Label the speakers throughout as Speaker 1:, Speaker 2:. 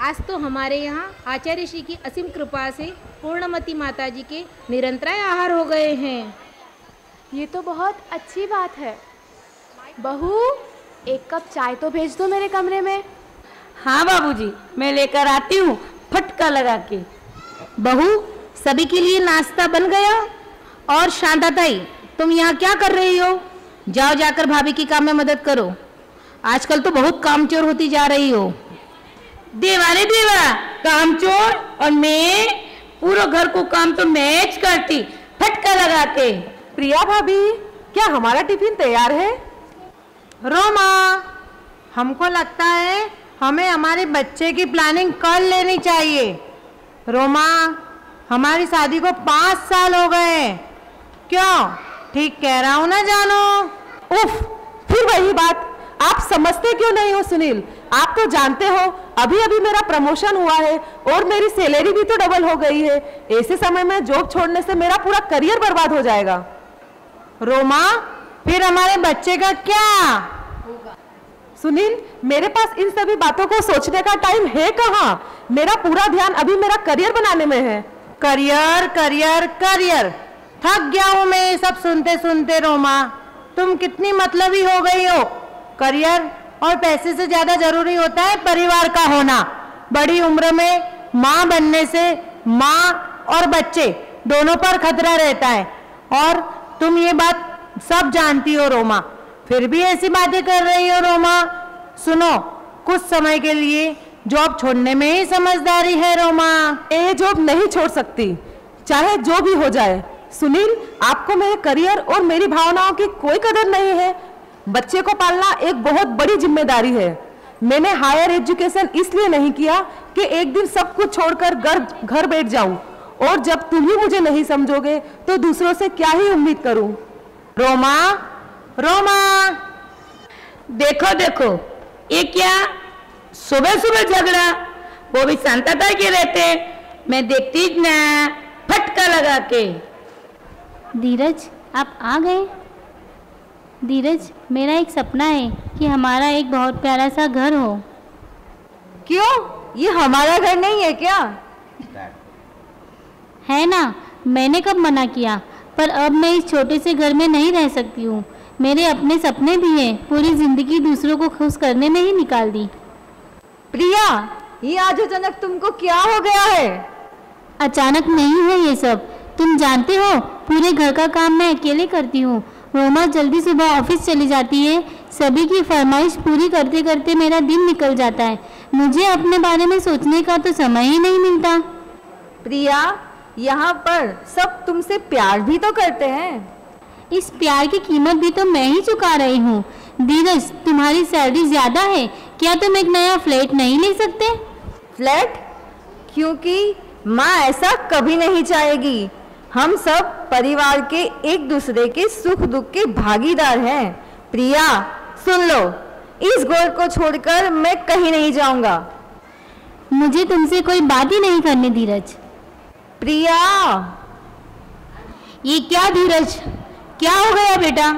Speaker 1: आज तो हमारे यहाँ आचार्य श्री की असीम कृपा से पूर्णमती माता जी के निरंतर आहार हो गए हैं।
Speaker 2: ये तो बहुत अच्छी बात है। बहू, एक कप चाय तो भेज दो मेरे कमरे में।
Speaker 3: हाँ बाबूजी, मैं लेकर आती हूँ फटका लगा के।
Speaker 1: बहू, सभी के लिए नाश्ता बन गया? और शांता ताई, तुम यहाँ क्या कर रही हो? जाओ जाकर भाभी की काम में मदद करो। आजकल तो बहुत कामचोर होती जा रही हो।
Speaker 3: देवा रे देवा, कामचोर? और मैं पूरा घर को काम तो मैच करती फटका लगा के।
Speaker 4: प्रिया भाभी, क्या हमारा टिफिन तैयार है?
Speaker 5: रोमा, हमको लगता है हमें हमारे बच्चे की प्लानिंग कर लेनी चाहिए। रोमा, हमारी शादी को 5 साल हो गए। क्यों, ठीक कह रहा हूँ ना जानो?
Speaker 4: उफ, फिर वही बात। आप समझते क्यों नहीं हो सुनील? आप तो जानते हो अभी अभी मेरा प्रमोशन हुआ है और मेरी सैलरी भी तो डबल हो गई है। ऐसे समय में जॉब छोड़ने से मेरा पूरा करियर बर्बाद हो जाएगा।
Speaker 5: रोमा, फिर हमारे बच्चे का क्या
Speaker 4: होगा? सुनील, मेरे पास इन सभी बातों को सोचने का टाइम है कहाँ? मेरा पूरा ध्यान अभी मेरा करियर बनाने में है।
Speaker 5: करियर करियर करियर, थक गया हूँ मैं ये सब सुनते सुनते। रोमा, तुम कितनी मतलबी हो गई हो। करियर और पैसे से ज्यादा जरूरी होता है परिवार का होना। बड़ी उम्र में माँ बनने से माँ और बच्चे दोनों पर खतरा रहता है और तुम ये बात सब जानती हो रोमा, फिर भी ऐसी बातें कर रही हो। रोमा सुनो, कुछ समय के लिए जॉब छोड़ने में ही समझदारी है। रोमा,
Speaker 4: ये जॉब नहीं छोड़ सकती, चाहे जो भी हो जाए। सुनील, आपको मेरे करियर और मेरी भावनाओं की कोई कदर नहीं है। बच्चे को पालना एक बहुत बड़ी जिम्मेदारी है। मैंने हायर एजुकेशन इसलिए नहीं किया कि एक दिन सब कुछ छोड़कर घर बैठ जाऊं, और जब तुम ही मुझे नहीं समझोगे तो दूसरों से क्या ही उम्मीद करूं।
Speaker 5: रोमा, रोमा,
Speaker 3: देखो देखो, ये क्या सुबह सुबह झगड़ा, वो भी शांता ताई के रहते। मैं देखती ना फटका लगा के।
Speaker 6: धीरज, आप आ गए? धीरज, मेरा एक सपना है कि हमारा एक बहुत प्यारा सा घर हो।
Speaker 7: क्यों, ये हमारा घर नहीं है क्या?
Speaker 6: है ना, मैंने कब मना किया, पर अब मैं इस छोटे से घर में नहीं रह सकती हूँ। मेरे अपने सपने भी हैं, पूरी जिंदगी दूसरों को खुश करने में ही निकाल दी।
Speaker 7: प्रिया, ये आज अचानक तुमको क्या हो गया है?
Speaker 6: अचानक नहीं है ये सब, तुम जानते हो पूरे घर का काम मैं अकेले करती हूँ। रोमा जल्दी सुबह ऑफिस चली जाती है, सभी की फरमाइश पूरी करते करते मेरा दिन निकल जाता है। मुझे अपने बारे में सोचने का तो समय ही नहीं मिलता।
Speaker 7: प्रिया, यहाँ पर सब तुमसे प्यार भी तो करते हैं।
Speaker 6: इस प्यार की कीमत भी तो मैं ही चुका रही हूँ। धीरज, तुम्हारी सैलरी ज्यादा है, क्या तुम एक नया फ्लैट नहीं ले सकते?
Speaker 7: फ्लैट? क्योंकि माँ ऐसा कभी नहीं चाहेगी। हम सब परिवार के एक दूसरे के सुख दुख के भागीदार हैं। प्रिया सुन लो, इस घर को छोड़कर मैं कहीं नहीं जाऊंगा।
Speaker 6: मुझे तुमसे कोई बात ही नहीं करनी धीरज।
Speaker 7: प्रिया,
Speaker 1: ये क्या धीरज, क्या हो गया बेटा?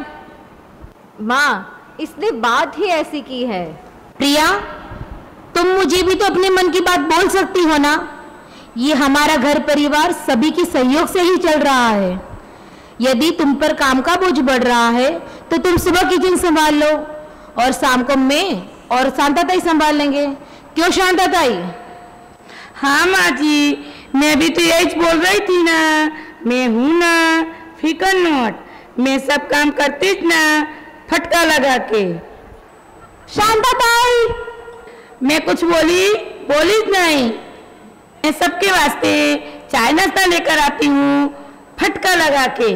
Speaker 7: माँ, इसने बात ही ऐसी की है।
Speaker 1: प्रिया, तुम मुझे भी तो अपने मन की बात बोल सकती हो ना। ये हमारा घर परिवार सभी के सहयोग से ही चल रहा है। यदि तुम पर काम का बोझ बढ़ रहा है तो तुम सुबह किचन संभाल लो और शाम को मैं और शांता ताई संभाल लेंगे। क्यों शांता ताई?
Speaker 3: हाँ माँ जी, मैं भी तो यही बोल रही थी ना। मैं हूँ ना, फिकर नोट, मैं सब काम करती ना फटका लगा के।
Speaker 4: शांता ताई,
Speaker 3: मैं कुछ बोली नहीं। मैं सबके वास्ते चाय नाश्ता लेकर आती हूँ फटका लगा के।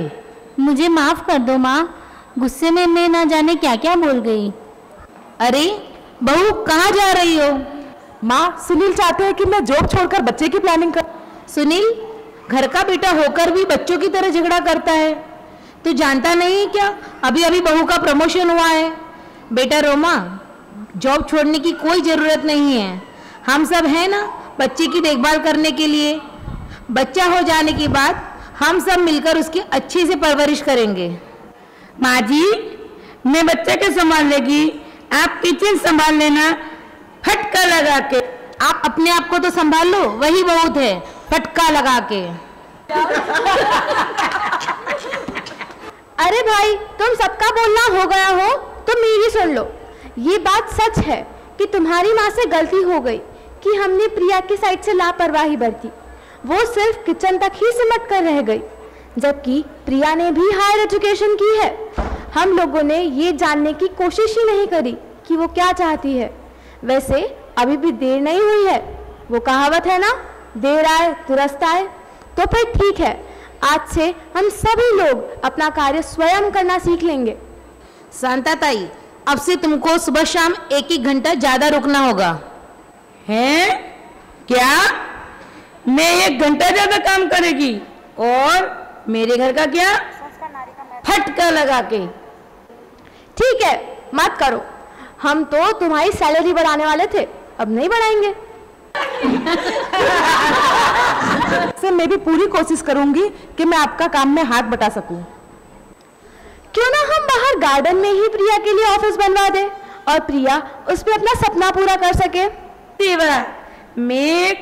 Speaker 6: मुझे माफ कर दो माँ, गुस्से में मैं ना जाने क्या क्या बोल गई।
Speaker 1: अरे बहू, कहाँ जा रही हो?
Speaker 4: माँ, सुनील चाहते हैं कि मैं जॉब छोड़कर बच्चे की प्लानिंग कर।
Speaker 1: सुनील घर का बेटा होकर भी बच्चों की तरह झगड़ा करता है। तू जानता नहीं क्या, अभी अभी बहू का प्रमोशन हुआ है। बेटा रोमा, जॉब छोड़ने की कोई ज़रूरत नहीं है। हम सब हैं ना बच्चे की देखभाल करने के लिए। बच्चा हो जाने के बाद हम सब मिलकर उसकी अच्छी से परवरिश करेंगे।
Speaker 3: माँ जी, मैं बच्चे के संभाल लेगी, आप किचन संभाल लेना फटका लगा के।
Speaker 1: आप अपने आप को तो संभाल लो, वही बहुत है, फटका लगा के।
Speaker 2: अरे भाई, तुम सबका बोलना हो गया हो तो मेरी सुन लो। ये बात सच है कि तुम्हारी माँ से गलती हो गई कि हमने प्रिया की साइड से लापरवाही बरती। वो सिर्फ किचन तक ही सिमट कर रह गई, जबकि प्रिया ने भी हायर एजुकेशन की है। हम लोगों ने ये जानने की कोशिश ही नहीं करी कि वो क्या चाहती है। वैसे अभी भी देर नहीं हुई है, वो कहावत है ना, देर आए दुरुस्त आए। तो फिर ठीक है, आज से हम सभी लोग अपना कार्य स्वयं करना सीख लेंगे।
Speaker 1: शांता ताई, अब से तुमको सुबह शाम 1-1 घंटा ज्यादा रुकना होगा।
Speaker 3: हैं? क्या? मैं 1 घंटा ज्यादा काम करेगी? और मेरे घर का क्या? फटका लगा के।
Speaker 2: ठीक है, मत करो। हम तो तुम्हारी सैलरी बढ़ाने वाले थे, अब नहीं बढ़ाएंगे।
Speaker 4: सर, मैं भी पूरी कोशिश करूंगी कि मैं आपका काम में हाथ बटा सकूं।
Speaker 2: क्यों ना हम बाहर गार्डन में ही प्रिया के लिए ऑफिस बनवा दें और प्रिया उस पे अपना सपना पूरा कर सके।
Speaker 3: देवा, मैं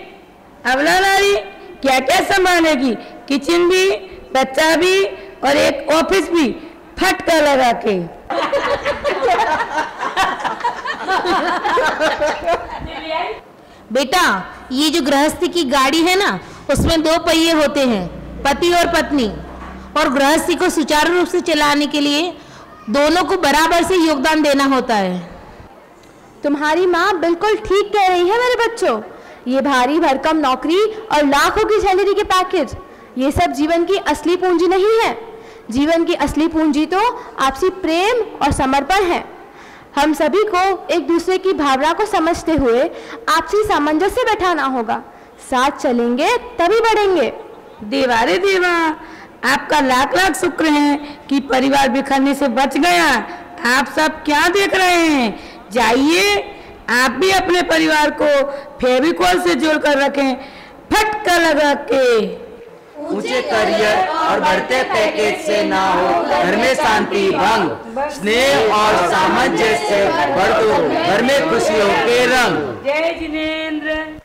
Speaker 3: अबला नारी क्या क्या संभालेगी? किचन भी, बच्चा भी और एक ऑफिस भी, फटका लगा के।
Speaker 1: बेटा, ये जो गृहस्थी की गाड़ी है ना, उसमें 2 पहिए होते हैं, पति और पत्नी। और गृहस्थी को सुचारू रूप से चलाने के लिए दोनों को बराबर से योगदान देना होता है।
Speaker 2: तुम्हारी माँ बिल्कुल ठीक कह रही है मेरे बच्चों। ये भारी भरकम नौकरी और लाखों की सैलरी के पैकेज, ये सब जीवन की असली पूंजी नहीं है। जीवन की असली पूंजी तो आपसी प्रेम और समर्पण है। हम सभी को एक दूसरे की भावना को समझते हुए आपसी सामंजस्य बैठाना होगा। साथ चलेंगे तभी बढ़ेंगे।
Speaker 3: देवा रे देवा, आपका लाख लाख शुक्र है कि परिवार बिखरने से बच गया। आप सब क्या देख रहे हैं? जाइए, आप भी अपने परिवार को फेविकॉल से जोड़कर रखें, फटका लगा के।
Speaker 8: ऊंचे करियर और बढ़ते पैकेज से ना हो घर में शांति भंग, स्नेह और सामंजस्य से भर दो घर में खुशियों के रंग।
Speaker 3: जय जिनेंद्र।